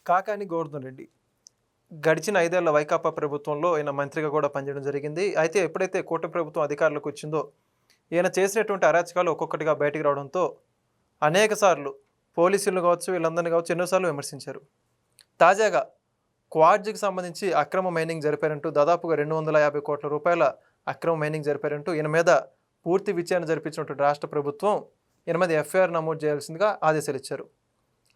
కాకాని గోవర్ధన్ రెడ్డి గడిచిన 5 ఏళ్ల వైకాపా ప్రభుత్వంలో ఈయన మంత్రిగా కూడా పనిచేయడం జరిగింది. అయితే ఎప్పుడైతే కూటమి ప్రభుత్వం అధికారంలోకి వచ్చిందో, ఈయన చేసినటువంటి అరాచకాలు ఒక్కొక్కటిగా బయటికి రావడంతో అనేక సార్లు పోలీసులను కావచ్చు, వీళ్ళందరిని కావచ్చు ఎన్నోసార్లు విమర్శించారు. తాజాగా క్వాడ్‌కి సంబంధించి అక్రమ మైనింగ్ జరిపారంటూ దాదాపుగా 250 కోట్ల రూపాయల అక్రమ మైనింగ్ జరిపారంటూ ఈయన మీద పూర్తి విచారణ జరిపించినటువంటి రాష్ట్ర ప్రభుత్వం ఈయన మీద ఎఫ్ఐఆర్ నమోదు చేయాల్సిందిగా ఆదేశాలు ఇచ్చారు.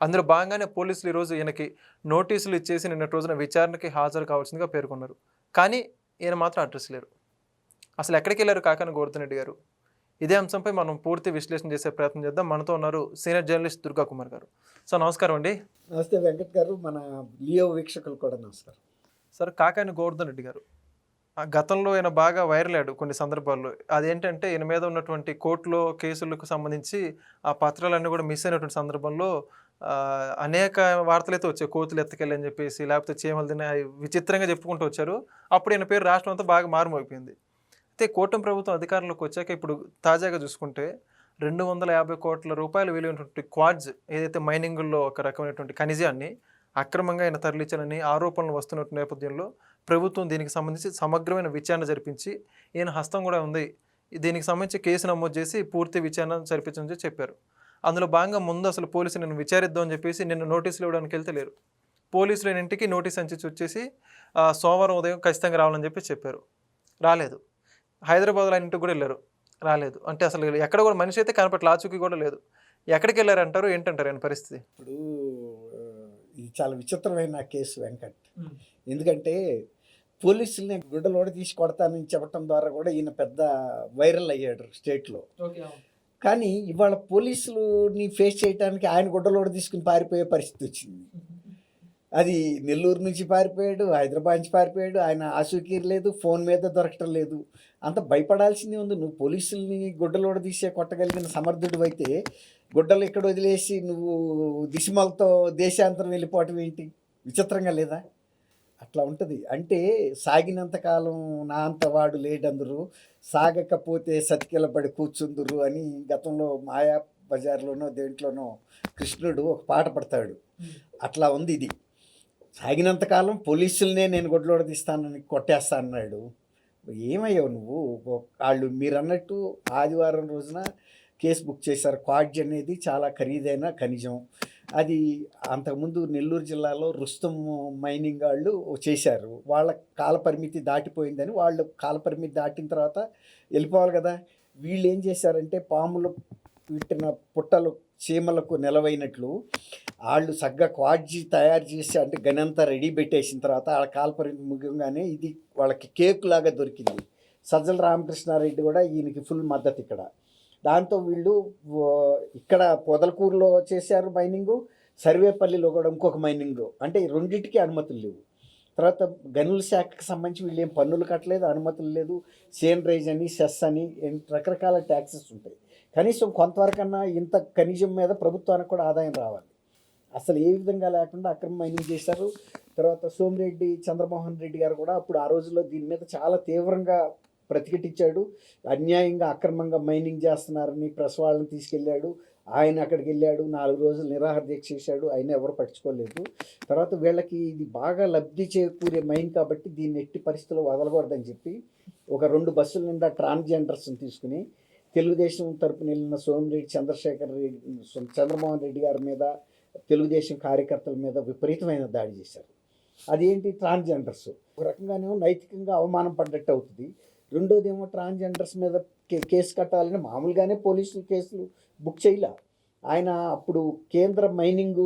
అందులో భాగంగానే పోలీసులు ఈరోజు ఈయనకి నోటీసులు ఇచ్చేసి నిన్నటి రోజున విచారణకి హాజరు కావాల్సిందిగా పేర్కొన్నారు. కానీ ఈయన మాత్రం అడ్రస్ లేరు. అసలు ఎక్కడికి వెళ్ళారు కాకాని గోవర్ధన్ రెడ్డి గారు? ఇదే అంశంపై మనం పూర్తి విశ్లేషణ చేసే ప్రయత్నం చేద్దాం. మనతో ఉన్నారు సీనియర్ జర్నలిస్ట్ దుర్గా కుమార్ గారు. సార్ నమస్కారం అండి. నమస్తే వెంకట్ గారు, మన లియో వీక్షకులు కూడా నమస్కారం. సార్ కాకాని గోవర్ధన్ రెడ్డి గారు గతంలో ఈయన బాగా వైరల్ అయ్యాడు కొన్ని సందర్భాల్లో. అదేంటంటే ఈయన మీద ఉన్నటువంటి కోర్టులో కేసులకు సంబంధించి ఆ పత్రాలన్నీ కూడా మిస్ అయినటువంటి సందర్భంలో అనేక వార్తలైతే వచ్చాయి. కోతులు ఎత్తుకెళ్ళని చెప్పేసి, లేకపోతే చీమలు తిన్నాయి, విచిత్రంగా చెప్పుకుంటూ వచ్చారు. అప్పుడు ఈయన పేరు రాష్ట్రం అంతా బాగా మారుమోగిపోయింది. అయితే కూటమి ప్రభుత్వం అధికారంలోకి వచ్చాక ఇప్పుడు తాజాగా చూసుకుంటే 250 కోట్ల రూపాయలు విలువైనటువంటి క్వాడ్స్ ఏదైతే మైనింగుల్లో ఒక రకమైనటువంటి ఖనిజాన్ని అక్రమంగా ఆయన తరలించాలని ఆరోపణలు వస్తున్న నేపథ్యంలో ప్రభుత్వం దీనికి సంబంధించి సమగ్రమైన విచారణ జరిపించి ఈయన హస్తం కూడా ఉంది, దీనికి సంబంధించి కేసు నమోదు చేసి పూర్తి విచారణ జరిపించని చెప్పారు. అందులో భాగంగా ముందు అసలు పోలీసులు నేను విచారిద్దామని చెప్పేసి నిన్న నోటీసులు ఇవ్వడానికి వెళ్తే లేరు. పోలీసులు ఆయన ఇంటికి నోటీస్ అందించి వచ్చేసి సోమవారం ఉదయం ఖచ్చితంగా రావాలని చెప్పి చెప్పారు. రాలేదు. హైదరాబాద్లో ఆయన ఇంటికి కూడా వెళ్ళారు. రాలేదు. అంటే అసలు ఎక్కడ కూడా మనిషి అయితే కనపట్ల, ఆచూకీ కూడా లేదు. ఎక్కడికి వెళ్ళారంటారు, ఏంటంటారు ఆయన పరిస్థితి? ఇప్పుడు ఇది చాలా విచిత్రమైన కేసు వెంకట్. ఎందుకంటే పోలీసుల్ని గుడ్డలోడ తీసి కొడతానని చెప్పడం ద్వారా కూడా ఈయన పెద్ద వైరల్ అయ్యాడు స్టేట్లో. కానీ ఇవాళ పోలీసులని ఫేస్ చేయడానికి ఆయన గుడ్డలోడ తీసుకుని పారిపోయే పరిస్థితి వచ్చింది. అది నెల్లూరు నుంచి పారిపోయాడు, హైదరాబాద్ నుంచి పారిపోయాడు. ఆయన ఆసూకీర్ లేదు, ఫోన్ మీద దొరకటం లేదు. అంత భయపడాల్సిందే ఉంది. నువ్వు పోలీసుల్ని గుడ్డలోడ తీసే కొట్టగలిగిన సమర్థుడు అయితే గుడ్డలు ఇక్కడ వదిలేసి నువ్వు దిశమలతో దేశాంతరం వెళ్ళిపోవటం ఏంటి? విచిత్రంగా లేదా? అట్లా ఉంటుంది. అంటే సాగినంతకాలం నా అంత వాడు లేడందరూ, సాగకపోతే సతికిలబడి కూర్చుందురు అని గతంలో మాయా బజార్లోనో దేంట్లోనో కృష్ణుడు ఒక పాట పడతాడు. అట్లా ఉంది ఇది. సాగినంతకాలం పోలీసులనే నేను గొడ్లోడ తీస్తానని కొట్టేస్తా అన్నాడు. ఏమయ్యావు నువ్వు? వాళ్ళు మీరు అన్నట్టు ఆదివారం రోజున కేసు బుక్ చేశారు. క్వాడ్జ్ అనేది చాలా ఖరీదైన ఖనిజం. అది అంతకుముందు నెల్లూరు జిల్లాలో రుస్తం మైనింగ్ వాళ్ళు చేశారు. వాళ్ళ కాలపరిమితి దాటిపోయిందని, వాళ్ళు కాలపరిమితి దాటిన తర్వాత వెళ్ళిపోవాలి కదా. వీళ్ళు ఏం చేశారంటే పాములు పెట్టిన పుట్టలు చీమలకు నిలవైనట్లు వాళ్ళు సగ్గా క్వాడ్జీ తయారు చేసి, అంటే గనంతా రెడీ పెట్టేసిన తర్వాత వాళ్ళ కాలపరిమితి ముఖ్యంగానే ఇది వాళ్ళకి కేక్ లాగా దొరికింది. సజ్జల రామకృష్ణారెడ్డి కూడా ఈయనకి ఫుల్ మద్దతు ఇక్కడ. దాంతో వీళ్ళు ఇక్కడ పొదలకూరులో చేశారు మైనింగు, సర్వేపల్లిలో కూడా ఇంకొక మైనింగు. అంటే రెండింటికి అనుమతులు లేవు. తర్వాత గనుల శాఖకు సంబంధించి వీళ్ళు ఏం పన్నులు కట్టలేదు, అనుమతులు లేదు. సేన్ రైజ్ అని, సెస్ అని రకరకాల ట్యాక్సెస్ ఉంటాయి. కనీసం కొంతవరకన్నా ఇంత ఖనిజం మీద ప్రభుత్వానికి కూడా ఆదాయం రావాలి. అసలు ఏ విధంగా లేకుండా అక్రమ మైనింగ్ చేశారు. తర్వాత సోమిరెడ్డి చంద్రమోహన్ రెడ్డి గారు కూడా అప్పుడు ఆ రోజుల్లో దీని మీద చాలా తీవ్రంగా ప్రతిఘటించాడు. అన్యాయంగా అక్రమంగా మైనింగ్ చేస్తున్నారని ప్రెస్ వాళ్ళని తీసుకెళ్ళాడు. ఆయన అక్కడికి వెళ్ళాడు, 4 రోజులు నిరాహార దీక్ష చేశాడు. అయినా ఎవరు పట్టించుకోలేదు. తర్వాత వీళ్ళకి ఇది బాగా లబ్ధి చేకూరే మైన్ కాబట్టి దీన్ని ఎట్టి పరిస్థితుల్లో వదలకూడదని చెప్పి ఒక 2 బస్సుల నిండా ట్రాన్స్జెండర్స్ని తీసుకుని తెలుగుదేశం తరపున వెళ్ళిన సోమిరెడ్డి చంద్రమోహన్ రెడ్డి గారి మీద, తెలుగుదేశం కార్యకర్తల మీద విపరీతమైన దాడి చేశారు. అదేంటి, ట్రాన్స్జెండర్స్ ఒక రకంగానేమో నైతికంగా అవమానం పడ్డట్టు అవుతుంది. రెండోదేమో ట్రాన్స్జెండర్స్ మీద కేసు కట్టాలని మామూలుగానే పోలీసులు కేసులు బుక్ చేయలే. ఆయన అప్పుడు కేంద్ర మైనింగ్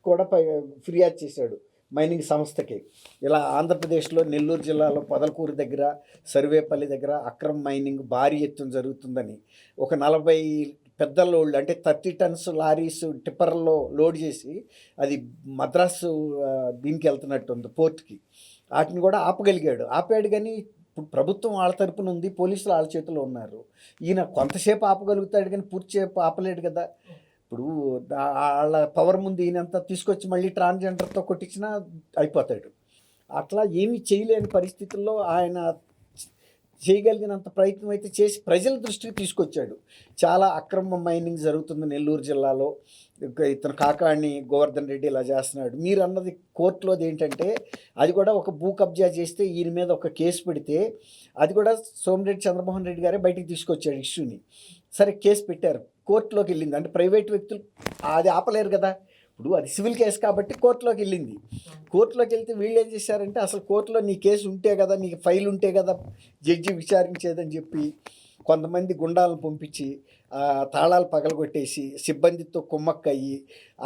కూడా ఫిర్యాదు చేశాడు మైనింగ్ సంస్థకి. ఇలా ఆంధ్రప్రదేశ్లో నెల్లూరు జిల్లాలో పొదలకూరు దగ్గర, సర్వేపల్లి దగ్గర అక్రమ మైనింగ్ భారీ ఎత్తున జరుగుతుందని. ఒక 40 పెద్ద లోడ్లు, అంటే 30 టన్స్ లారీస్ టిప్పర్లో లోడ్ చేసి అది మద్రాసు దీనికి వెళ్తున్నట్టు ఉంది, పోర్ట్కి. వాటిని కూడా ఆపాడు. కానీ ప్రభుత్వం వాళ్ళ తరపున ఉంది, పోలీసులు వాళ్ళ చేతిలో ఉన్నారు. ఈయన కొంతసేపు ఆపగలుగుతాడు కానీ పూర్తిసేపు ఆపలేడు కదా. ఇప్పుడు వాళ్ళ పవర్ ముందు ఈయనంతా తీసుకొచ్చి మళ్ళీ ట్రాన్స్జెండర్తో కొట్టించినా అయిపోతాడు. అట్లా ఏమీ చేయలేని పరిస్థితుల్లో ఆయన చేయగలిగినంత ప్రయత్నం అయితే చేసి ప్రజల దృష్టికి తీసుకొచ్చాడు. చాలా అక్రమ మైనింగ్ జరుగుతుంది నెల్లూరు జిల్లాలో, ఇతను కాకాణి గోవర్ధన్ రెడ్డి ఇలా చేస్తున్నాడు. మీరు అన్నది కోర్టులోది ఏంటంటే అది కూడా ఒక భూ కబ్జా చేస్తే ఈయన మీద ఒక కేసు పెడితే అది కూడా సోమిరెడ్డి చంద్రమోహన్ రెడ్డి గారే బయటికి తీసుకొచ్చాడు ఇష్యూని. సరే కేసు పెట్టారు, కోర్టులోకి వెళ్ళింది. అంటే ప్రైవేట్ వ్యక్తులు అది ఆపలేరు కదా, ఇప్పుడు అది సివిల్ కేసు కాబట్టి కోర్టులోకి వెళ్ళింది. కోర్టులోకి వెళ్తే వీళ్ళు ఏం చేశారంటే అసలు కోర్టులో నీ కేసు ఉంటే కదా, నీకు ఫైల్ ఉంటే కదా జడ్జి విచారించేదని చెప్పి కొంతమంది గుండాలను పంపించి తాళాలు పగలగొట్టేసి సిబ్బందితో కుమ్మక్కయ్యి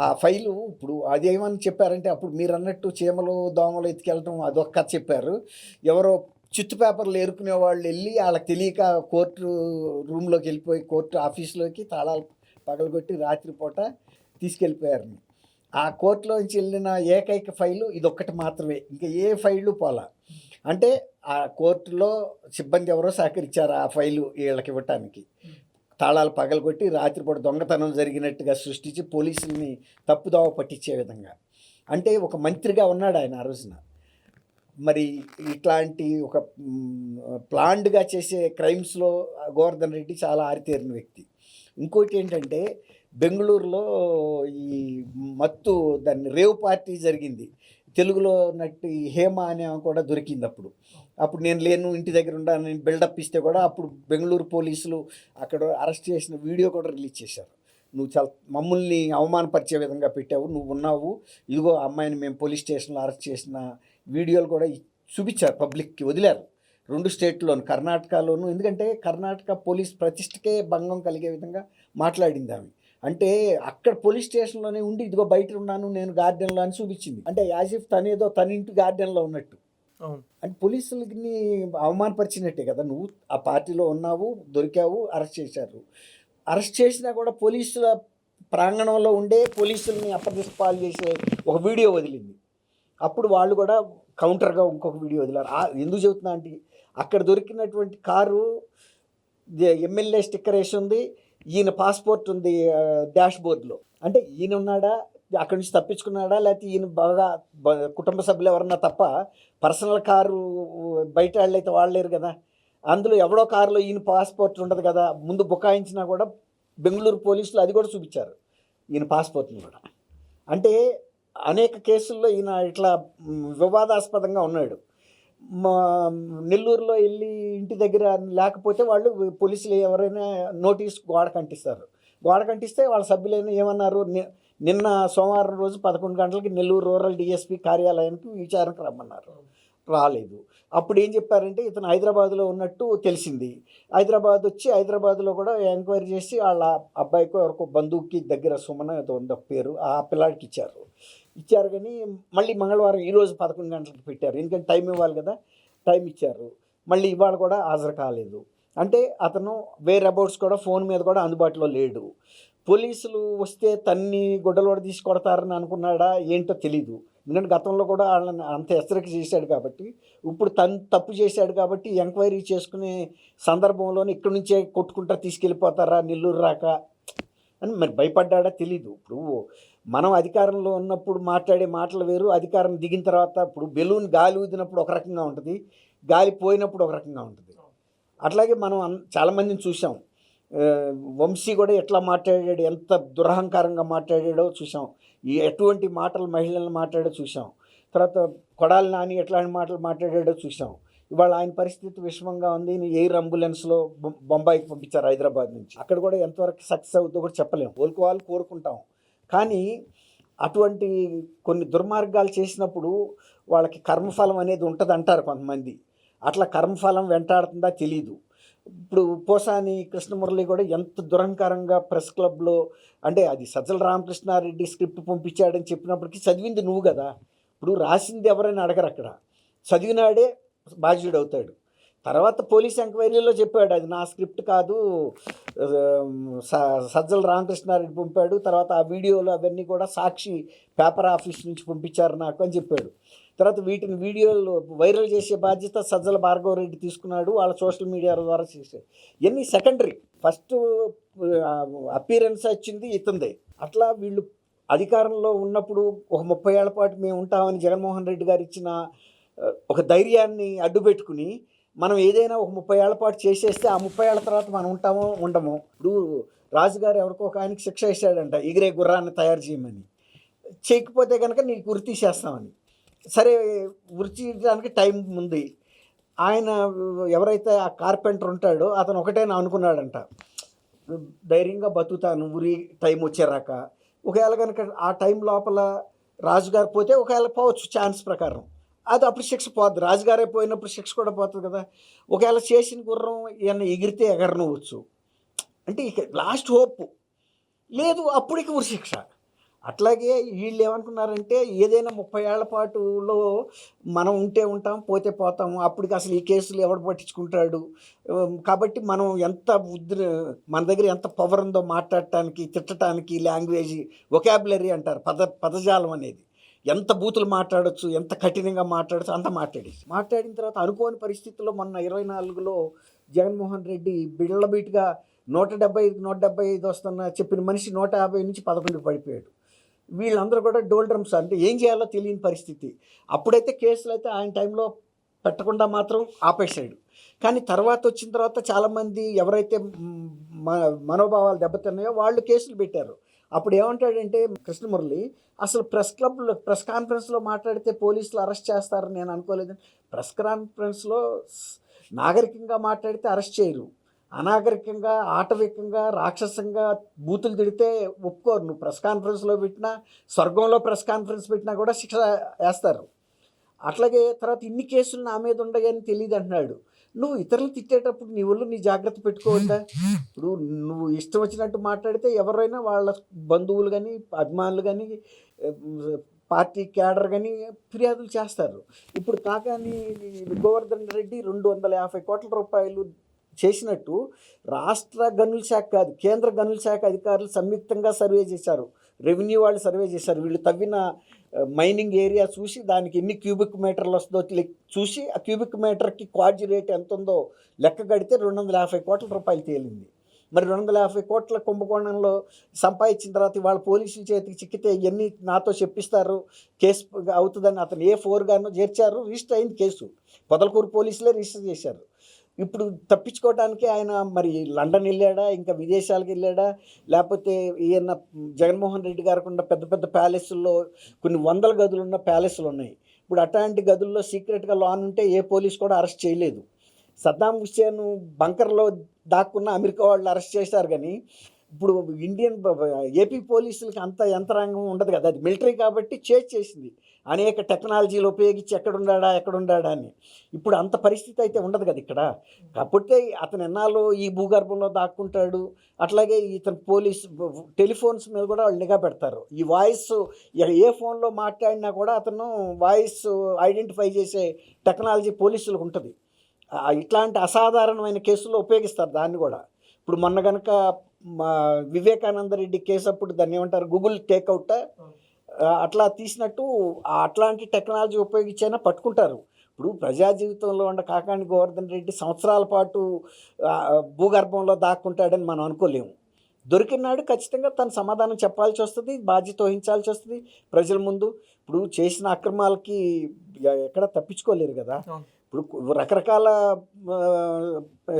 ఆ ఫైలు ఇప్పుడు అదేమని చెప్పారంటే అప్పుడు మీరు అన్నట్టు చీమలు దోమలు ఎత్తుకెళ్ళటం అదొక కథ చెప్పారు. ఎవరో చిత్తు పేపర్లు ఏరుకునే వాళ్ళు వెళ్ళి వాళ్ళకి తెలియక కోర్టు రూమ్లోకి వెళ్ళిపోయి కోర్టు ఆఫీస్లోకి తాళాలు పగలగొట్టి రాత్రిపూట తీసుకెళ్ళిపోయారు. ఆ కోర్టులోంచి వెళ్ళిన ఏకైక ఫైలు ఇదొక్కటి మాత్రమే, ఇంకా ఏ ఫైళ్ళు పోలా. అంటే ఆ కోర్టులో సిబ్బంది ఎవరో సహకరించారు ఆ ఫైలు వీళ్ళకి ఇవ్వటానికి. తాళాలు పగలగొట్టి రాత్రిపూట దొంగతనం జరిగినట్టుగా సృష్టించి పోలీసుల్ని తప్పుదోవ పట్టించే విధంగా. అంటే ఒక మంత్రిగా ఉన్నాడు ఆయన ఆ రోజున. మరి ఇట్లాంటి ఒక ప్లాన్డ్గా చేసే క్రైమ్స్లో గోవర్ధన్ రెడ్డి చాలా ఆరితేరిన వ్యక్తి. ఇంకోటి ఏంటంటే బెంగళూరులో ఈ మత్తు దాన్ని రేవ్ పార్టీ జరిగింది. తెలుగులో నట్టి హేమ అనే ఆమె కూడా దొరికింది. అప్పుడు నేను లేను, ఇంటి దగ్గర ఉండా, నేను బిల్డప్ ఇస్తే కూడా అప్పుడు బెంగళూరు పోలీసులు అక్కడ అరెస్ట్ చేసిన వీడియో కూడా రిలీజ్ చేశారు. నువ్వు చాలా మమ్మల్ని అవమానపరిచే విధంగా పెట్టావు, నువ్వు ఉన్నావు, ఇదిగో అమ్మాయిని మేము పోలీస్ స్టేషన్లో అరెస్ట్ చేసిన వీడియోలు కూడా చూపించారు, పబ్లిక్కి వదిలారు. 2 స్టేట్లోను, కర్ణాటకలోను. ఎందుకంటే కర్ణాటక పోలీస్ ప్రతిష్టకే భంగం కలిగే విధంగా మాట్లాడింది ఆమె. అంటే అక్కడ పోలీస్ స్టేషన్లోనే ఉండి ఇదిగో బయట ఉన్నాను నేను గార్డెన్లో అని చూపించింది. అంటే యాజిఫ్ తనేదో తన ఇంటి గార్డెన్లో ఉన్నట్టు. అంటే పోలీసులని అవమానపరిచినట్టే కదా, నువ్వు ఆ పార్టీలో ఉన్నావు, దొరికావు, అరెస్ట్ చేశారు. అరెస్ట్ చేసినా కూడా పోలీసుల ప్రాంగణంలో ఉండే పోలీసుల్ని అప్రదిష్పాలు చేసే ఒక వీడియో వదిలింది. అప్పుడు వాళ్ళు కూడా కౌంటర్గా ఇంకొక వీడియో వదిలారు. ఎందుకు చెబుతున్నా అంటే అక్కడ దొరికినటువంటి కారు ఎమ్మెల్యే స్టిక్కర్ వేసి ఉంది, ఈయన పాస్పోర్ట్ ఉంది డాష్ బోర్డ్లో. అంటే ఈయన ఉన్నాడా, అక్కడి నుంచి తప్పించుకున్నాడా, లేకపోతే ఈయన బాగా కుటుంబ సభ్యులు ఎవరన్నా తప్ప పర్సనల్ కారు బయట వాళ్ళైతే వాడలేరు కదా. అందులో ఎవడో కారులో ఈయన పాస్పోర్ట్ ఉండదు కదా. ముందు బుకాయించినా కూడా బెంగళూరు పోలీసులు అది కూడా చూపించారు, ఈయన పాస్పోర్ట్ని కూడా. అంటే అనేక కేసుల్లో ఈయన ఇట్లా వివాదాస్పదంగా ఉన్నాడు. నెల్లూరులో వెళ్ళి ఇంటి దగ్గర లేకపోతే వాళ్ళు పోలీసులు ఎవరైనా నోటీస్ గోడ కంటిస్తే వాళ్ళ సభ్యులైన ఏమన్నారు, నిన్న సోమవారం రోజు 11 గంటలకి నెల్లూరు రూరల్ డిఎస్పీ కార్యాలయానికి విచారణకు రమ్మన్నారు, రాలేదు. అప్పుడు ఏం చెప్పారంటే ఇతను హైదరాబాద్లో ఉన్నట్టు తెలిసింది. హైదరాబాద్ వచ్చి హైదరాబాద్లో కూడా ఎంక్వైరీ చేసి వాళ్ళ అబ్బాయికో ఎవరికో బంధువుకి దగ్గర సుమన ఏదో ఉంది పేరు, ఆ పిల్లాడికి ఇచ్చారు. కానీ మళ్ళీ మంగళవారం ఈరోజు 11 గంటలకు పెట్టారు. ఎందుకంటే టైం ఇవ్వాలి కదా, టైం ఇచ్చారు. మళ్ళీ ఇవాళ కూడా హాజరు కాలేదు. అంటే అతను వేర్ అబౌట్స్ కూడా ఫోన్ మీద కూడా అందుబాటులో లేడు. పోలీసులు వస్తే తన్ని గుడ్డలోడ తీసి కొడతారని అనుకున్నాడా ఏంటో తెలీదు. ఎందుకంటే గతంలో కూడా వాళ్ళని అంత హెచ్చరిక చేశాడు కాబట్టి, ఇప్పుడు తను తప్పు చేశాడు కాబట్టి ఎంక్వైరీ చేసుకునే సందర్భంలోనే ఇక్కడి నుంచే కొట్టుకుంటా తీసుకెళ్ళిపోతారా నెల్లూరు రాక అని మరి భయపడ్డా తెలీదు. ఇప్పుడు మనం అధికారంలో ఉన్నప్పుడు మాట్లాడే మాటలు వేరు, అధికారం దిగిన తర్వాత ఇప్పుడు బెలూన్ గాలి ఊదినప్పుడు ఒక రకంగా ఉంటుంది, గాలి పోయినప్పుడు ఒక రకంగా ఉంటుంది. అట్లాగే మనం చాలామందిని చూసాం. వంశీ కూడా ఎట్లా మాట్లాడాడు, ఎంత దురహంకారంగా మాట్లాడాడో చూసాం, ఎటువంటి మాటలు మహిళలను మాట్లాడో చూసాం. తర్వాత కొడాలి నాని ఎట్లాంటి మాటలు మాట్లాడాడో చూసాం. ఇవాళ ఆయన పరిస్థితి విషమంగా ఉంది. ఎయిర్ అంబులెన్స్లో బొంబాయికి పంపించారు హైదరాబాద్ నుంచి. అక్కడ కూడా ఎంతవరకు సక్సెస్ అవుతుందో కూడా చెప్పలేము, కోరుకుంటాం. కానీ అటువంటి కొన్ని దుర్మార్గాలు చేసినప్పుడు వాళ్ళకి కర్మఫలం అనేది ఉంటుంది అంటారు కొంతమంది. అట్లా కర్మఫలం వెంటాడుతుందా తెలీదు. ఇప్పుడు పోసాని కృష్ణమురళి కూడా ఎంత దురహంకారంగా ప్రెస్ క్లబ్లో, అంటే అది సజ్జల రామకృష్ణారెడ్డి స్క్రిప్ట్ పంపించాడని చెప్పినప్పటికీ చదివింది నువ్వు కదా. ఇప్పుడు రాసింది ఎవరైనా అడగరు, అక్కడ చదివినాడే బాధ్యుడు అవుతాడు. తర్వాత పోలీస్ ఎంక్వైరీలో చెప్పాడు అది నా స్క్రిప్ట్ కాదు, సజ్జల రామకృష్ణారెడ్డి పంపాడు, తర్వాత ఆ వీడియోలు అవన్నీ కూడా సాక్షి పేపర్ ఆఫీస్ నుంచి పంపించారు నాకు అని చెప్పాడు. తర్వాత వీటిని వీడియోలు వైరల్ చేసే బాధ్యత సజ్జల భార్గవరెడ్డి తీసుకున్నాడు, వాళ్ళ సోషల్ మీడియా ద్వారా చేశాడు. ఇవన్నీ సెకండరీ, ఫస్ట్ అపీరెన్స్ వచ్చింది ఇతందే. అట్లా వీళ్ళు అధికారంలో ఉన్నప్పుడు ఒక 30 ఏళ్ల పాటు మేము ఉంటామని జగన్మోహన్ రెడ్డి గారు ఇచ్చిన ఒక ధైర్యాన్ని అడ్డుపెట్టుకుని మనం ఏదైనా ఒక 30 ఏళ్ల పాటు చేసేస్తే ఆ 30 ఏళ్ల తర్వాత మనం ఉంటామో ఉండమో. ఇప్పుడు రాజుగారు ఎవరికో ఒక ఆయనకి శిక్ష వేసాడంట, ఎగిరే గుర్రాన్ని తయారు చేయమని. చేయకపోతే కనుక నీకు ఉరి తీసేస్తామని. సరే, ఉరి తీయడానికి టైం ఉంది. ఆయన ఎవరైతే ఆ కార్పెంటర్ ఉంటాడో అతను ఒకటేనా అనుకున్నాడంట, ధైర్యంగా బతుకుతాను ఉరి టైం వచ్చేరాక. ఒకవేళ కనుక ఆ టైం లోపల రాజుగారు పోతే ఒకవేళ పోవచ్చు ఛాన్స్ ప్రకారం, అది అప్పుడు శిక్ష పోద్ది. రాజుగారే పోయినప్పుడు శిక్ష కూడా పోతుంది కదా. ఒకవేళ చేసిన గుర్రం ఏమన్నా ఎగిరితే ఎగరనవచ్చు, అంటే ఇక లాస్ట్ హోప్ లేదు, అప్పటికి ఉరి శిక్ష. అట్లాగే వీళ్ళు ఏమనుకున్నారంటే ఏదైనా 30 ఏళ్ల పాటులో మనం ఉంటే ఉంటాం, పోతే పోతాము, అప్పటికి అసలు ఈ కేసులు ఎవడు పట్టించుకుంటాడు. కాబట్టి మనం ఎంత మన దగ్గర ఎంత పవర్ ఉందో మాట్లాడటానికి, తిట్టడానికి, లాంగ్వేజ్ వొకాబులరీ అంటారు, పదజాలం అనేది, ఎంత బూతులు మాట్లాడచ్చు, ఎంత కఠినంగా మాట్లాడచ్చు అంత మాట్లాడిన తర్వాత అనుకోని పరిస్థితుల్లో మొన్న 24లో జగన్మోహన్ రెడ్డి బిళ్ళబీటుగా 175 వస్తున్న చెప్పిన మనిషి 150 నుంచి 11కి పడిపోయాడు. వీళ్ళందరూ కూడా డోల్ డ్రమ్స్, అంటే ఏం చేయాలో తెలియని పరిస్థితి. అప్పుడైతే కేసులు అయితే ఆయన టైంలో పెట్టకుండా మాత్రం ఆపేశాడు. కానీ తర్వాత వచ్చిన తర్వాత చాలామంది ఎవరైతే మనోభావాలు దెబ్బతిన్నాయో వాళ్ళు కేసులు పెట్టారు. అప్పుడు ఏమంటాడంటే కృష్ణమురళి, అసలు ప్రెస్ కాన్ఫరెన్స్లో మాట్లాడితే పోలీసులు అరెస్ట్ చేస్తారని నేను అనుకోలేదు. ప్రెస్ కాన్ఫరెన్స్లో నాగరికంగా మాట్లాడితే అరెస్ట్ చేయరు, అనాగరికంగా, ఆటవికంగా, రాక్షసంగా బూతులు తిడితే ఒప్పుకోరు. నువ్వు ప్రెస్ కాన్ఫరెన్స్లో పెట్టినా, స్వర్గంలో ప్రెస్ కాన్ఫరెన్స్ పెట్టినా కూడా శిక్ష వేస్తారు. అట్లాగే తర్వాత ఇన్ని కేసులు నా మీద ఉండగాని తెలియదు అంటున్నాడు. నువ్వు ఇతరులు తిట్టేటప్పుడు నీ ఒళ్ళు నీ జాగ్రత్త పెట్టుకోవద్దా? ఇప్పుడు నువ్వు ఇష్టం వచ్చినట్టు మాట్లాడితే ఎవరైనా వాళ్ళ బంధువులు కానీ, అభిమానులు కానీ, పార్టీ క్యాడర్ కానీ ఫిర్యాదులు చేస్తారు. ఇప్పుడు కాకాని గోవర్ధన్ రెడ్డి 250 కోట్ల రూపాయలు చేసినట్టు రాష్ట్ర గనుల శాఖ కాదు, కేంద్ర గనుల శాఖ అధికారులు సంయుక్తంగా సర్వే చేశారు, రెవెన్యూ వాళ్ళు సర్వే చేశారు. వీళ్ళు తవ్విన మైనింగ్ ఏరియా చూసి దానికి ఎన్ని క్యూబిక్ మీటర్లు వస్తుందో చూసి ఆ క్యూబిక్ మీటర్కి క్వార్జ్ రేట్ ఎంత ఉందో లెక్క కడితే 250 కోట్ల రూపాయలు తేలింది. మరి 250 కోట్ల కుంభకోణంలో సంపాదించిన తర్వాత వాళ్ళ పోలీసుల చేతికి చిక్కితే ఇవన్నీ నాతో చెప్పిస్తారు, కేసు అవుతుందని అతను A4 గాను చేర్చారు, రిజిస్టర్ అయింది కేసు, పొదలకూరు పోలీసులే రిజిస్టర్ చేశారు. ఇప్పుడు తప్పించుకోవడానికి ఆయన మరి లండన్ వెళ్ళాడా, ఇంకా విదేశాలకు వెళ్ళాడా, లేకపోతే ఈయన జగన్మోహన్ రెడ్డి గారికి ఉన్న పెద్ద పెద్ద ప్యాలెస్ల్లో కొన్ని 100 గదులు ఉన్న ప్యాలెస్లు ఉన్నాయి. ఇప్పుడు అట్లాంటి గదుల్లో సీక్రెట్గా లాన్ ఉంటే ఏ పోలీస్ కూడా అరెస్ట్ చేయలేదు. సద్దాం హుస్సేన్ బంకర్లో దాక్కున్న అమెరికా వాళ్ళు అరెస్ట్ చేశారు. కానీ ఇప్పుడు ఏపీ పోలీసులకి అంత యంత్రాంగం ఉండదు కదా, అది మిలిటరీ కాబట్టి చేసింది, అనేక టెక్నాలజీలు ఉపయోగించి ఎక్కడుండాడా అని. ఇప్పుడు అంత పరిస్థితి అయితే ఉండదు కదా ఇక్కడ. కాకపోతే అతను ఎన్నాళ్ళు ఈ భూగర్భంలో దాక్కుంటాడు. అట్లాగే ఇతను టెలిఫోన్స్ మీద కూడా వాళ్ళు నిఘా పెడతారు. ఈ వాయిస్ ఏ ఫోన్లో మాట్లాడినా కూడా అతను వాయిస్ ఐడెంటిఫై చేసే టెక్నాలజీ పోలీసులకు ఉంటుంది. ఇట్లాంటి అసాధారణమైన కేసుల్లో ఉపయోగిస్తారు దాన్ని కూడా. ఇప్పుడు మొన్న కనుక వివేకానంద రెడ్డి కేసు అప్పుడు దాన్ని ఏమంటారు, గూగుల్ టేక్అవుట్ అట్లా తీసినట్టు అట్లాంటి టెక్నాలజీ ఉపయోగించైనా పట్టుకుంటారు. ఇప్పుడు ప్రజా జీవితంలో ఉన్న కాకాని గోవర్ధన్ రెడ్డి సంవత్సరాల పాటు భూగర్భంలో దాక్కుంటాడని మనం అనుకోలేము. దొరికినాడు ఖచ్చితంగా తను సమాధానం చెప్పాల్సి వస్తుంది, బాధ్యత వహించాల్సి వస్తుంది ప్రజల ముందు. ఇప్పుడు చేసిన అక్రమాలకి ఎక్కడ తప్పించుకోలేరు కదా. ఇప్పుడు రకరకాల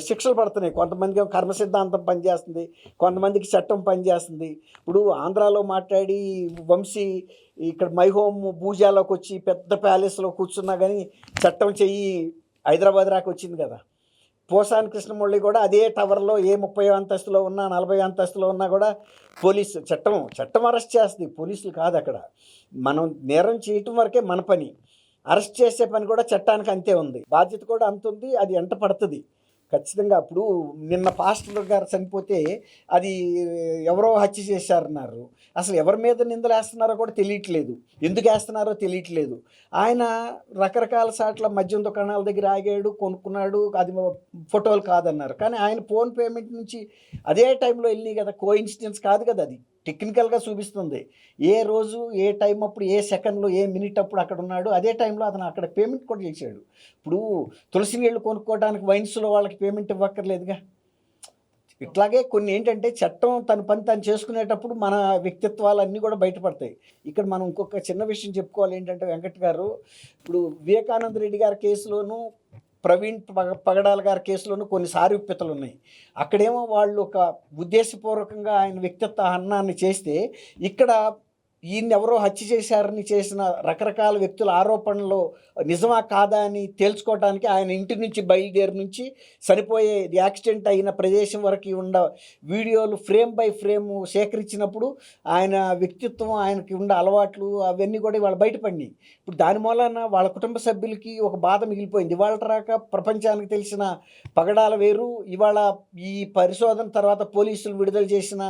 శిక్షలు పడుతున్నాయి. కొంతమందికి కర్మ సిద్ధాంతం పనిచేస్తుంది, కొంతమందికి చట్టం పనిచేస్తుంది. ఇప్పుడు ఆంధ్రాలో మాట్లాడి వంశీ ఇక్కడ మై హోమ్ భూజాలోకి వచ్చి పెద్ద ప్యాలెస్లో కూర్చున్నా కానీ చట్టం చెయ్యి హైదరాబాద్ రాకి వచ్చింది కదా. పోసాని కృష్ణమురళి కూడా అదే టవర్లో ఏ 30 అంతస్తులో ఉన్నా, 40 అంతస్తులో ఉన్నా కూడా పోలీసు చట్టం అరెస్ట్ చేస్తుంది, పోలీసులు కాదు. అక్కడ మనం నేరం చేయటం వరకే మన పని, అరెస్ట్ చేసే పని కూడా చట్టానికి అంతే ఉంది, బాధ్యత కూడా అంత ఉంది, అది ఎంట పడుతుంది ఖచ్చితంగా. అప్పుడు నిన్న పాస్టర్ గారు చనిపోతే అది ఎవరో హత్య చేశారన్నారు. అసలు ఎవరి మీద నిందలు వేస్తున్నారో కూడా తెలియట్లేదు, ఎందుకు వేస్తున్నారో తెలియట్లేదు. ఆయన రకరకాల సాట్ల మద్యం దుకాణాల దగ్గర ఆగాడు, కొనుక్కున్నాడు, అది ఫోటోలు కాదన్నారు. కానీ ఆయన ఫోన్ పేమెంట్ నుంచి అదే టైంలో వెళ్ళినాయి కదా, కోఇన్సిడెన్స్ కాదు కదా, అది టెక్నికల్గా చూపిస్తుంది. ఏ రోజు ఏ టైం అప్పుడు, ఏ సెకండ్లో, ఏ మినిట్ అప్పుడు అక్కడ ఉన్నాడు, అదే టైంలో అతను అక్కడ పేమెంట్ కూడా చేశాడు. ఇప్పుడు తులసి నీళ్ళు కొనుక్కోవడానికి వైన్స్లో వాళ్ళకి పేమెంట్ ఇవ్వక్కర్లేదుగా. ఇట్లాగే కొన్ని ఏంటంటే చట్టం తన పని తను చేసుకునేటప్పుడు మన వ్యక్తిత్వాలన్నీ కూడా బయటపడతాయి. ఇక్కడ మనం ఇంకొక చిన్న విషయం చెప్పుకోవాలి ఏంటంటే, వెంకట్ గారు ఇప్పుడు వివేకానంద రెడ్డి గారి కేసులోనూ ప్రవీణ్ పగడాల గారి కేసులోనూ కొన్ని సారూప్యతలు ఉన్నాయి. అక్కడేమో వాళ్ళు ఒక ఉద్దేశపూర్వకంగా ఆయన వ్యక్తిత్వ హననాన్ని చేస్తే, ఇక్కడ ఈయనెవరో హత్య చేశారని చేసిన రకరకాల వ్యక్తుల ఆరోపణలు నిజమా కాదా అని తేల్చుకోవడానికి ఆయన ఇంటి నుంచి బయలుదేరి నుంచి చనిపోయే యాక్సిడెంట్ అయిన ప్రదేశం వరకు ఉన్న వీడియోలు ఫ్రేమ్ బై ఫ్రేమ్ సేకరించినప్పుడు ఆయన వ్యక్తిత్వం, ఆయనకి ఉన్న అలవాట్లు అవన్నీ కూడా ఇవాళ బయటపడినాయి. ఇప్పుడు దాని మూలన వాళ్ళ కుటుంబ సభ్యులకి ఒక బాధ మిగిలిపోయింది. ఇవాళ రాక ప్రపంచానికి తెలిసిన పగడాల వేరు, ఇవాళ ఈ పరిశోధన తర్వాత పోలీసులు విడుదల చేసిన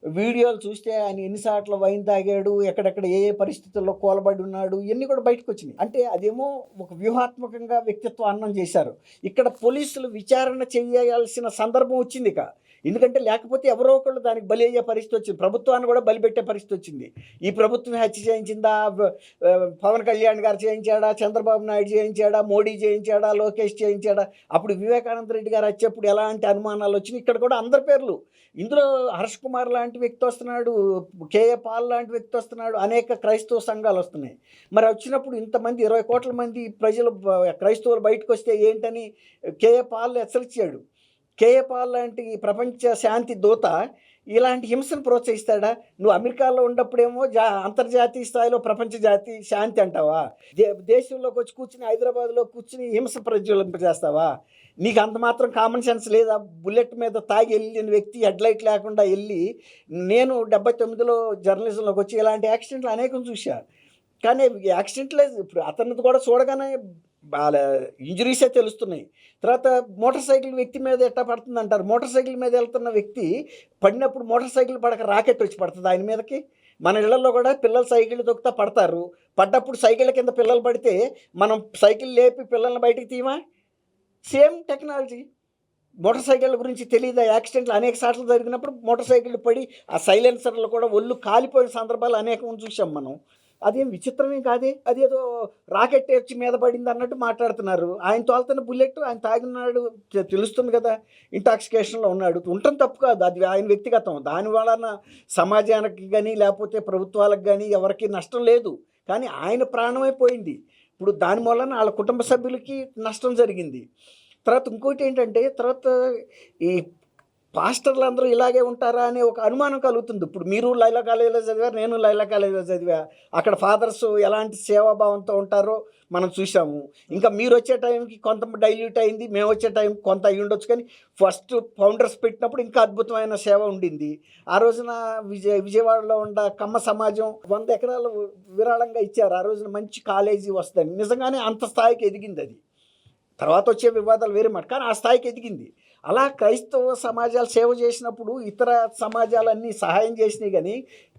వీడియోలు చూస్తే ఆయన ఎన్నిసార్లు వైన్ తాగాడు, ఎక్కడెక్కడ ఏ ఏ పరిస్థితుల్లో కూలబడి ఉన్నాడు, ఇవన్నీ కూడా బయటకు వచ్చినాయి. అంటే అదేమో ఒక వ్యూహాత్మకంగా వ్యక్తిత్వ హననం చేశారు. ఇక్కడ పోలీసులు విచారణ చేయాల్సిన సందర్భం వచ్చింది ఇక. ఎందుకంటే లేకపోతే ఎవరో ఒకళ్ళు దానికి బలి అయ్యే పరిస్థితి వచ్చింది. ప్రభుత్వాన్ని కూడా బలిపెట్టే పరిస్థితి వచ్చింది. ఈ ప్రభుత్వం హత్య చేయించిందా, పవన్ కళ్యాణ్ గారు చేయించాడా, చంద్రబాబు నాయుడు చేయించాడా, మోడీ చేయించాడా, లోకేష్ చేయించాడా? అప్పుడు వివేకానంద రెడ్డి గారు వచ్చేప్పుడు ఎలాంటి అనుమానాలు వచ్చినాయి? ఇక్కడ కూడా అందరి పేర్లు, ఇందులో హర్ష్ కుమార్ లాంటి వ్యక్తి వస్తున్నాడు, కేఏ పాల్ లాంటి వ్యక్తి వస్తున్నాడు, అనేక క్రైస్తవ సంఘాలు వస్తున్నాయి. మరి వచ్చినప్పుడు ఇంతమంది 20 కోట్ల మంది ప్రజలు క్రైస్తవులు బయటకు వస్తే ఏంటని కేఏ పాల్ హెచ్చరించాడు. కేఏ పాల్ లాంటి ప్రపంచ శాంతి దూత ఇలాంటి హింసను ప్రోత్సహిస్తాడా? నువ్వు అమెరికాలో ఉన్నప్పుడేమో అంతర్జాతీయ స్థాయిలో ప్రపంచ జాతి శాంతి అంటావా? దేశంలోకి వచ్చి కూర్చుని హైదరాబాద్లో కూర్చుని హింస ప్రజ్వలింపజేస్తావా? నీకు అంత మాత్రం కామన్ సెన్స్ లేదా? బుల్లెట్ మీద తాగి వెళ్ళిన వ్యక్తి హెడ్లైట్ లేకుండా వెళ్ళి, నేను 79లో జర్నలిజంలోకి వచ్చి ఇలాంటి యాక్సిడెంట్లు అనేకం చూశా. కానీ యాక్సిడెంట్లే ఇప్పుడు అతనిది కూడా చూడగానే వాళ్ళ ఇంజరీసే తెలుస్తున్నాయి. తర్వాత మోటార్ సైకిల్ వ్యక్తి మీద ఎట్టా పడుతుంది అంటారు. మోటార్ సైకిల్ మీద వెళ్తున్న వ్యక్తి పడినప్పుడు మోటార్ సైకిల్ పడక రాకెట్ వచ్చి పడుతుంది ఆయన మీదకి. మన ఇళ్లలో కూడా పిల్లలు సైకిల్ తొక్కుతా పడతారు. పడ్డప్పుడు సైకిళ్ళ కింద పిల్లలు పడితే మనం సైకిల్ లేపి పిల్లల్ని బయటికి తీయమా? Same technology. మోటార్ సైకిళ్ళ గురించి తెలియదా? యాక్సిడెంట్లు అనేక సార్లు జరిగినప్పుడు మోటార్ సైకిల్ పడి ఆ సైలెన్సర్లు కూడా ఒళ్ళు కాలిపోయిన సందర్భాలు అనేకం చూసాం మనం. అదేం విచిత్రమే కాదే. అదేదో రాకెట్ వచ్చి మీద పడింది అన్నట్టు మాట్లాడుతున్నారు. ఆయన తోలుతున్న బుల్లెట్ ఆయన తాగినాడు తెలుస్తుంది కదా, ఇంటాక్సికేషన్లో ఉన్నాడు. ఉండటం తప్పు కాదు, అది ఆయన వ్యక్తిగతం. దాని వలన సమాజానికి కానీ లేకపోతే ప్రభుత్వాలకు కానీ ఎవరికి నష్టం లేదు. కానీ ఆయన ప్రాణమైపోయింది. ఇప్పుడు దాని వలన వాళ్ళ కుటుంబ సభ్యులకి నష్టం జరిగింది. తర్వాత ఇంకోటి ఏంటంటే, తర్వాత ఈ పాస్టర్లు అందరూ ఇలాగే ఉంటారా అనే ఒక అనుమానం కలుగుతుంది. ఇప్పుడు మీరు లైలా కాలేజీలో చదివారు, నేను లైలా కాలేజీలో చదివా. అక్కడ ఫాదర్స్ ఎలాంటి సేవాభావంతో ఉంటారో మనం చూసాము. ఇంకా మీరు వచ్చే టైంకి కొంత డైల్యూట్ అయింది, మేము వచ్చే టైం కొంత అయ్యి ఉండొచ్చు. కానీ ఫస్ట్ ఫౌండర్స్ పెట్టినప్పుడు ఇంకా అద్భుతమైన సేవ ఉండింది. ఆ రోజున విజయవాడలో ఉన్న కమ్మ సమాజం 100 ఎకరాలు విరాళంగా ఇచ్చారు. ఆ రోజున మంచి కాలేజీ వస్తుందని. నిజంగానే అంత స్థాయికి ఎదిగింది అది. తర్వాత వచ్చే వివాదాలు వేరే మాట, కానీ ఆ స్థాయికి ఎదిగింది. అలా క్రైస్తవ సమాజాలు సేవ చేసినప్పుడు ఇతర సమాజాలన్నీ సహాయం చేసినాయి. కానీ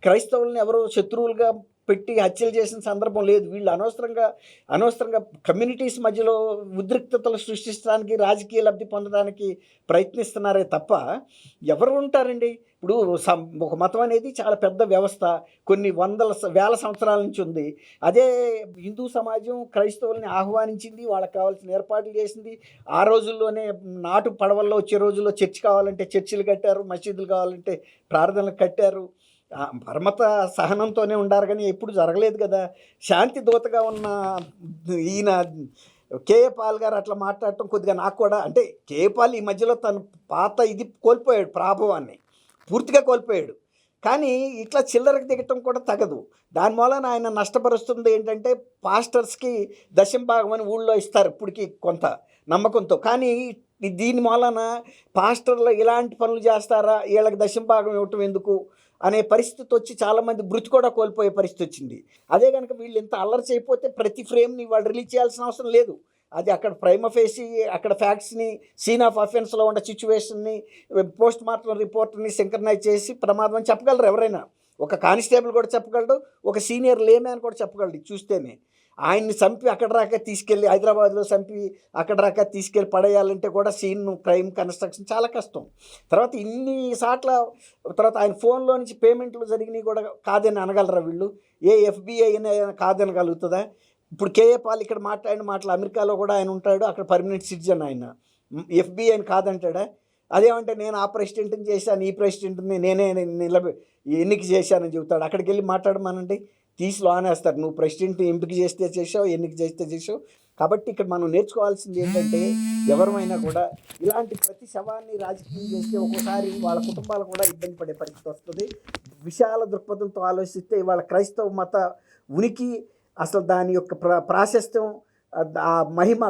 క్రైస్తవుల్ని ఎవరో శత్రువులుగా పెట్టి హత్యలు చేసిన సందర్భం లేదు. వీళ్ళు అనవసరంగా కమ్యూనిటీస్ మధ్యలో ఉద్రిక్తతలు సృష్టించడానికి, రాజకీయ లబ్ధి పొందడానికి ప్రయత్నిస్తున్నారే తప్ప ఎవరు ఉంటారండి? ఇప్పుడు ఒక మతం అనేది చాలా పెద్ద వ్యవస్థ, కొన్ని వేల సంవత్సరాల నుంచి ఉంది. అదే హిందూ సమాజం క్రైస్తవుల్ని ఆహ్వానించింది, వాళ్ళకి కావాల్సిన ఏర్పాట్లు చేసింది. ఆ రోజుల్లోనే నాటు పడవల్లో వచ్చే రోజుల్లో చర్చ్ కావాలంటే చర్చిలు కట్టారు, మసీదులు కావాలంటే ప్రార్థనలు కట్టారు. పరమత సహనంతోనే ఉండారు, కానీ ఎప్పుడు జరగలేదు కదా. శాంతి దూతగా ఉన్న ఈయన కేఏ పాల్ గారు అట్లా మాట్లాడటం కొద్దిగా నాకు కూడా, అంటే కేఏ పాల్ ఈ మధ్యలో తన పాత ఇది కోల్పోయాడు, ప్రాభవాన్ని పూర్తిగా కోల్పోయాడు. కానీ ఇట్లా చిల్లరకు దిగటం కూడా తగదు. దాని మూలన ఆయన నష్టపరుస్తుంది ఏంటంటే, పాస్టర్స్కి దశంభాగం అని ఊళ్ళో ఇస్తారు ఇప్పటికీ కొంత నమ్మకంతో. కానీ దీని మూలన పాస్టర్లు ఇలాంటి పనులు చేస్తారా, వీళ్ళకి దశంభాగం ఇవ్వటం ఎందుకు అనే పరిస్థితి వచ్చి చాలామంది మృతి కూడా కోల్పోయే పరిస్థితి వచ్చింది. అదే కనుక వీళ్ళు ఇంత అల్లరి చేయకపోతే ప్రతి ఫ్రేమ్ని వాళ్ళు రిలీజ్ చేయాల్సిన అవసరం లేదు. అది అక్కడ ప్రైమ ఫేసి అక్కడ ఫ్యాక్ట్స్ని, సీన్ ఆఫ్ అఫెన్స్లో ఉన్న సిచ్యువేషన్ని, పోస్ట్ మార్టం రిపోర్ట్ని సింక్రనైజ్ చేసి ప్రమాదం అని చెప్పగలరు ఎవరైనా. ఒక కానిస్టేబుల్ కూడా చెప్పగలడు, ఒక సీనియర్ లేమ్యాన్ కూడా చెప్పగలడు చూస్తేనే. ఆయన్ని చంపి అక్కడ రాక తీసుకెళ్ళి, హైదరాబాద్లో చంపి అక్కడ రాక తీసుకెళ్ళి పడేయాలంటే కూడా సీన్ క్రైమ్ కన్స్ట్రక్షన్ చాలా కష్టం. తర్వాత ఇన్ని సార్ల తర్వాత ఆయన ఫోన్లో నుంచి పేమెంట్లు జరిగినాయి కూడా కాదని అనగలరా వీళ్ళు? ఏ ఎఫ్బిఐ కాదనగలుగుతుందా? ఇప్పుడు కేఏ పాల్ ఇక్కడ మాట్లాడిన మాటలు అమెరికాలో కూడా ఆయన ఉంటాడు, అక్కడ పర్మనెంట్ సిటిజన్ ఆయన. ఎఫ్బిఐని కాదంటాడా? అదేమంటే నేను ఆ ప్రెసిడెంట్ని చేశాను, ఈ ప్రెసిడెంట్ని నేనే ఎన్నిక చేశానని చెబుతాడు. అక్కడికి వెళ్ళి మాట్లాడమనండి, తీసి లోనేస్తారు. నువ్వు ప్రెసిడెంట్ ఎంపిక చేస్తే చేసావు, ఎన్నిక చేస్తే చేసావు, కాబట్టి ఇక్కడ మనం నేర్చుకోవాల్సింది ఏంటంటే ఎవరమైనా కూడా ఇలాంటి ప్రతి శవాన్ని రాజకీయం చేస్తే ఒక్కోసారి వాళ్ళ కుటుంబాలు కూడా ఇబ్బంది పడే పరిస్థితి వస్తుంది. విశాల దృక్పథంతో ఆలోచిస్తే ఇవాళ క్రైస్తవ మత ఉనికి అసలు దాని యొక్క ప్రాశస్త్యం ఆ మహిమ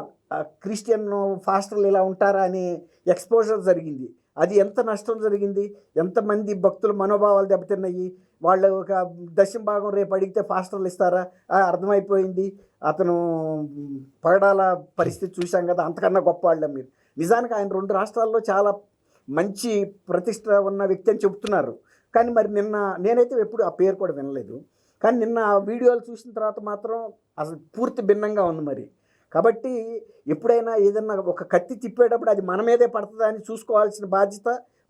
క్రిస్టియన్ ఫాస్టర్లు ఇలా ఉంటారా అనే ఎక్స్పోజర్ జరిగింది. అది ఎంత నష్టం జరిగింది, ఎంతమంది భక్తుల మనోభావాలు దెబ్బతిన్నాయి. వాళ్ళు ఒక దశమ భాగం రేపు అడిగితే ఫాస్టర్లు ఇస్తారా, అర్థమైపోయింది. అతను పగడాల పరిస్థితి చూశాం కదా, అంతకన్నా గొప్ప వాళ్ళ మీరు. నిజానికి ఆయన 2 రాష్ట్రాల్లో చాలా మంచి ప్రతిష్ట ఉన్న వ్యక్తి అని చెబుతున్నారు. కానీ మరి నిన్న నేనైతే ఎప్పుడు ఆ పేరు కూడా వినలేదు. కానీ నిన్న వీడియోలు చూసిన తర్వాత మాత్రం అసలు పూర్తి భిన్నంగా ఉంది మరి. కాబట్టి ఎప్పుడైనా ఏదన్నా ఒక కత్తి తిప్పేటప్పుడు అది మన మీదే పడుతుందా అని చూసుకోవాల్సిన బాధ్యత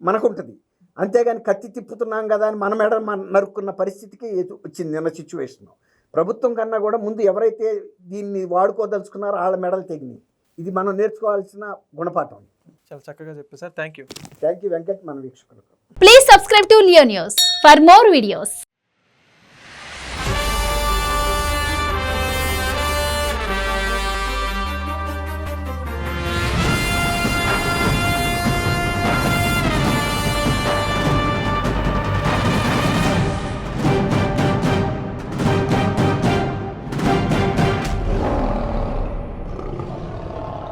మనకుంటుంది. అంతేగాని కత్తి తిప్పుతున్నాం కదా అని మన మెడ నరుక్కున్న పరిస్థితికి వచ్చింది నిన్న సిచ్యువేషన్. ప్రభుత్వం కన్నా కూడా ముందు ఎవరైతే దీన్ని వాడుకోదలుచుకున్నారో వాళ్ళ మెడలు తెగినాయి. ఇది మనం నేర్చుకోవాల్సిన గుణపాఠం. చాలా చక్కగా చెప్పారు సార్. Thank you Venkat. మన వీక్షకులకు please subscribe to Leo news for more videos.